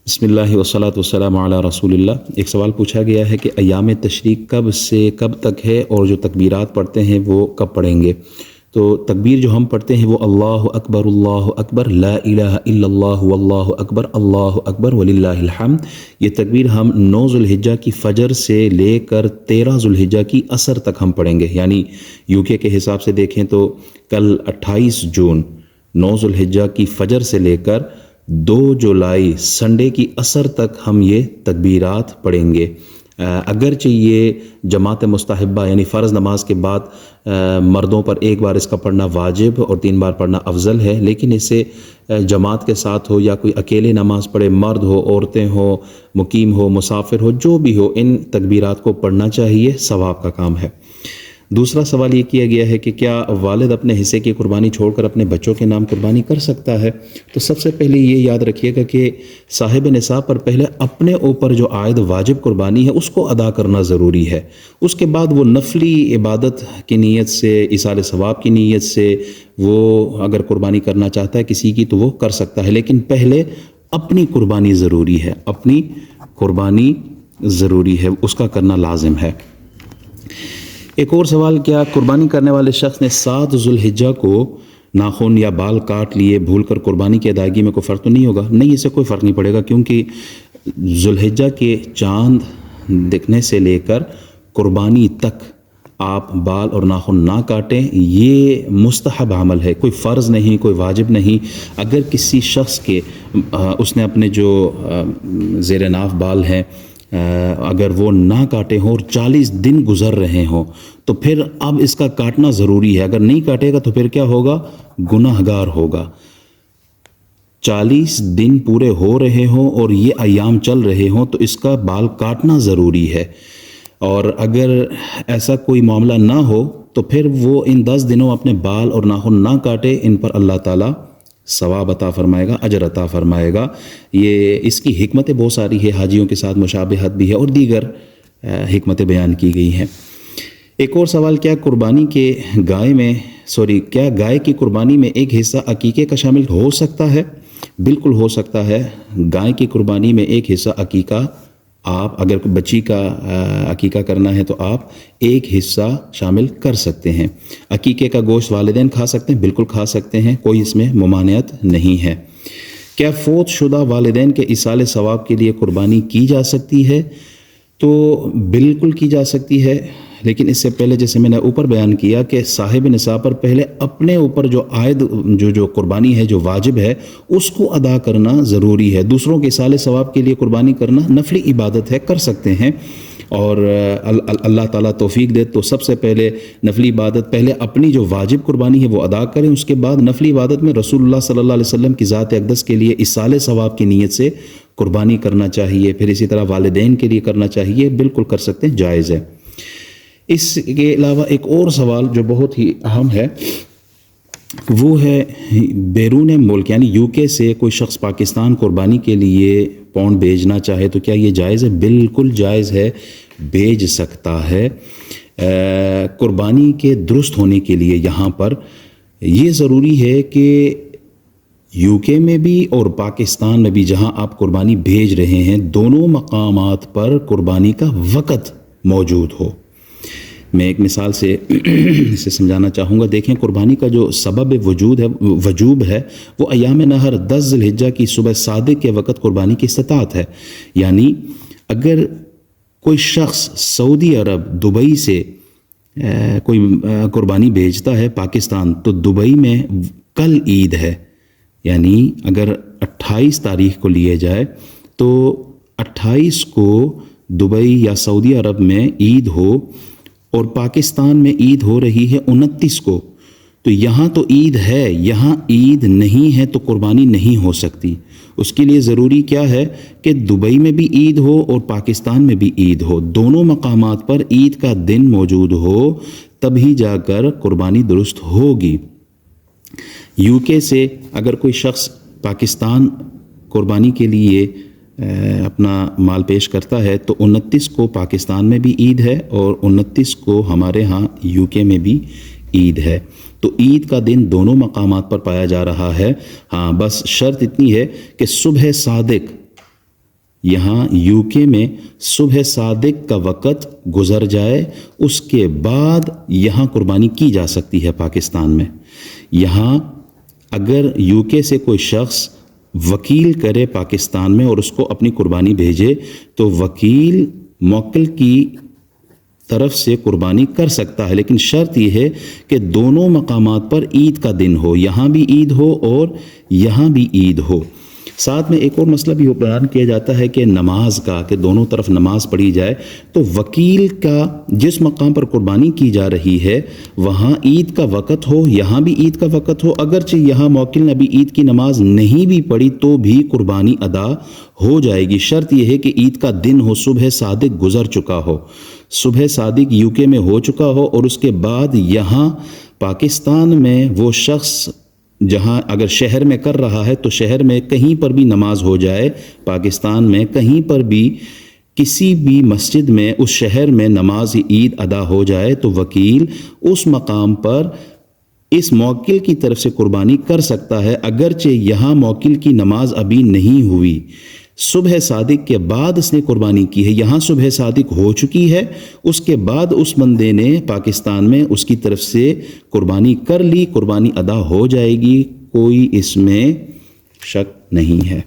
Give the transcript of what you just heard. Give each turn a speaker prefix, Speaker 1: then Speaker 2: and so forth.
Speaker 1: بسم اللہ والصلاۃ والسلام علی رسول اللہ۔ ایک سوال پوچھا گیا ہے کہ ایام تشریق کب سے کب تک ہے اور جو تکبیرات پڑھتے ہیں وہ کب پڑھیں گے؟ تو تکبیر جو ہم پڑھتے ہیں وہ اللہ اکبر لا الہ الا اللہ واللہ اکبر وللہ الحمد۔ یہ تکبیر ہم 9 ذوالحجہ کی فجر سے لے کر 13 ذوالحجہ کی عصر تک ہم پڑھیں گے، یعنی UK کے حساب سے دیکھیں تو کل 28 جون 9 ذوالحجہ کی فجر سے لے کر 2 جولائی سنڈے کی عصر تک ہم یہ تکبیرات پڑھیں گے۔ اگرچہ یہ جماعت مستحبہ یعنی فرض نماز کے بعد مردوں پر ایک بار اس کا پڑھنا واجب اور 3 بار پڑھنا افضل ہے، لیکن اسے جماعت کے ساتھ ہو یا کوئی اکیلے نماز پڑھے، مرد ہو، عورتیں ہو، مقیم ہو، مسافر ہو، جو بھی ہو، ان تکبیرات کو پڑھنا چاہیے، ثواب کا کام ہے۔ دوسرا سوال یہ کیا گیا ہے کہ کیا والد اپنے حصے کی قربانی چھوڑ کر اپنے بچوں کے نام قربانی کر سکتا ہے؟ تو سب سے پہلے یہ یاد رکھیے گا کہ صاحب نصاب پر پہلے اپنے اوپر جو عائد واجب قربانی ہے اس کو ادا کرنا ضروری ہے، اس کے بعد وہ نفلی عبادت کی نیت سے، ایصال ثواب کی نیت سے وہ اگر قربانی کرنا چاہتا ہے کسی کی تو وہ کر سکتا ہے، لیکن پہلے اپنی قربانی ضروری ہے، اپنی قربانی ضروری ہے، اس کا کرنا لازم ہے۔ ایک اور سوال، کیا قربانی کرنے والے شخص نے 7 ذوالحجہ کو ناخن یا بال کاٹ لیے بھول کر قربانی کی ادائیگی میں کوئی فرق تو نہیں ہوگا؟ نہیں، اس سے کوئی فرق نہیں پڑے گا، کیونکہ ذوالحجہ کے چاند دکھنے سے لے کر قربانی تک آپ بال اور ناخن نہ کاٹیں، یہ مستحب عمل ہے، کوئی فرض نہیں، کوئی واجب نہیں۔ اگر کسی شخص کے اس نے اپنے جو زیر ناف بال ہیں اگر وہ نہ کاٹے ہوں اور 40 دن گزر رہے ہوں تو پھر اب اس کا کاٹنا ضروری ہے، اگر نہیں کاٹے گا تو پھر کیا ہوگا؟ گناہ گار ہوگا۔ 40 دن پورے ہو رہے ہوں اور یہ ایام چل رہے ہوں تو اس کا بال کاٹنا ضروری ہے، اور اگر ایسا کوئی معاملہ نہ ہو تو پھر وہ ان 10 دنوں اپنے بال اور ناخن نہ کاٹے، ان پر اللہ تعالیٰ ثواب عطا فرمائے گا، اجر عطا فرمائے گا۔ یہ اس کی حکمتیں بہت ساری ہے، حاجیوں کے ساتھ مشابہت بھی ہے اور دیگر حکمتیں بیان کی گئی ہیں۔ ایک اور سوال، کیا گائے کی قربانی میں ایک حصہ عقیقے کا شامل ہو سکتا ہے؟ بالکل ہو سکتا ہے، گائے کی قربانی میں ایک حصہ عقیقہ، آپ اگر بچی کا عقیقہ کرنا ہے تو آپ ایک حصہ شامل کر سکتے ہیں۔ عقیقے کا گوشت والدین کھا سکتے ہیں؟ بالکل کھا سکتے ہیں، کوئی اس میں ممانعت نہیں ہے۔ کیا فوت شدہ والدین کے ایصال ثواب کے لیے قربانی کی جا سکتی ہے؟ تو بالکل کی جا سکتی ہے، لیکن اس سے پہلے جیسے میں نے اوپر بیان کیا کہ صاحب نصاب پر پہلے اپنے اوپر جو عائد جو قربانی ہے، جو واجب ہے، اس کو ادا کرنا ضروری ہے۔ دوسروں کے ایصال ثواب کے لیے قربانی کرنا نفلی عبادت ہے، کر سکتے ہیں، اور اللہ تعالیٰ توفیق دے تو سب سے پہلے نفلی عبادت پہلے اپنی جو واجب قربانی ہے وہ ادا کریں، اس کے بعد نفلی عبادت میں رسول اللہ صلی اللہ علیہ وسلم کی ذات اقدس کے لیے ایصال ثواب کی نیت سے قربانی کرنا چاہیے، پھر اسی طرح والدین کے لیے کرنا چاہیے، بالکل کر سکتے ہیں، جائز ہے۔ اس کے علاوہ ایک اور سوال جو بہت ہی اہم ہے وہ ہے بیرون ملک یعنی UK سے کوئی شخص پاکستان قربانی کے لیے پاؤنڈ بھیجنا چاہے تو کیا یہ جائز ہے؟ بالکل جائز ہے، بھیج سکتا ہے۔ قربانی کے درست ہونے کے لیے یہاں پر یہ ضروری ہے کہ UK میں بھی اور پاکستان میں بھی جہاں آپ قربانی بھیج رہے ہیں دونوں مقامات پر قربانی کا وقت موجود ہو۔ میں ایک مثال سے اسے سمجھانا چاہوں گا۔ دیکھیں، قربانی کا جو سبب وجوب ہے وہ ایام نہر 10 ذوالحجہ کی صبح صادق کے وقت قربانی کی استطاعت ہے، یعنی اگر کوئی شخص سعودی عرب دبئی سے کوئی قربانی بھیجتا ہے پاکستان تو دبئی میں کل عید ہے، یعنی اگر 28 تاریخ کو لیے جائے تو 28 کو دبئی یا سعودی عرب میں عید ہو اور پاکستان میں عید ہو رہی ہے 29 کو، تو یہاں تو عید ہے، یہاں عید نہیں ہے تو قربانی نہیں ہو سکتی۔ اس کے لیے ضروری کیا ہے کہ دبئی میں بھی عید ہو اور پاکستان میں بھی عید ہو، دونوں مقامات پر عید کا دن موجود ہو، تبھی جا کر قربانی درست ہوگی۔ UK سے اگر کوئی شخص پاکستان قربانی کے لیے اپنا مال پیش کرتا ہے تو 29 کو پاکستان میں بھی عید ہے اور 29 کو ہمارے ہاں UK میں بھی عید ہے، تو عید کا دن دونوں مقامات پر پایا جا رہا ہے۔ ہاں، بس شرط اتنی ہے کہ صبح صادق یہاں یو کے میں صبح صادق کا وقت گزر جائے اس کے بعد یہاں قربانی کی جا سکتی ہے پاکستان میں. یہاں اگر یو کے سے کوئی شخص وکیل کرے پاکستان میں اور اس کو اپنی قربانی بھیجے تو وکیل موکل کی طرف سے قربانی کر سکتا ہے، لیکن شرط یہ ہے کہ دونوں مقامات پر عید کا دن ہو، یہاں بھی عید ہو اور یہاں بھی عید ہو. ساتھ میں ایک اور مسئلہ بھی بیان کیا جاتا ہے کہ نماز کا، کہ دونوں طرف نماز پڑھی جائے. تو وکیل کا جس مقام پر قربانی کی جا رہی ہے وہاں عید کا وقت ہو، یہاں بھی عید کا وقت ہو، اگرچہ یہاں موکل نے ابھی عید کی نماز نہیں بھی پڑھی تو بھی قربانی ادا ہو جائے گی. شرط یہ ہے کہ عید کا دن ہو، صبح صادق گزر چکا ہو، صبح صادق یو کے میں ہو چکا ہو، اور اس کے بعد یہاں پاکستان میں وہ شخص جہاں اگر شہر میں کر رہا ہے تو شہر میں کہیں پر بھی نماز ہو جائے، پاکستان میں کہیں پر بھی کسی بھی مسجد میں اس شہر میں نماز عید ادا ہو جائے تو وکیل اس مقام پر اس موکل کی طرف سے قربانی کر سکتا ہے، اگرچہ یہاں موکل کی نماز ابھی نہیں ہوئی، صبح صادق کے بعد اس نے قربانی کی ہے. یہاں صبح صادق ہو چکی ہے، اس کے بعد اس بندے نے پاکستان میں اس کی طرف سے قربانی کر لی، قربانی ادا ہو جائے گی، کوئی اس میں شک نہیں ہے.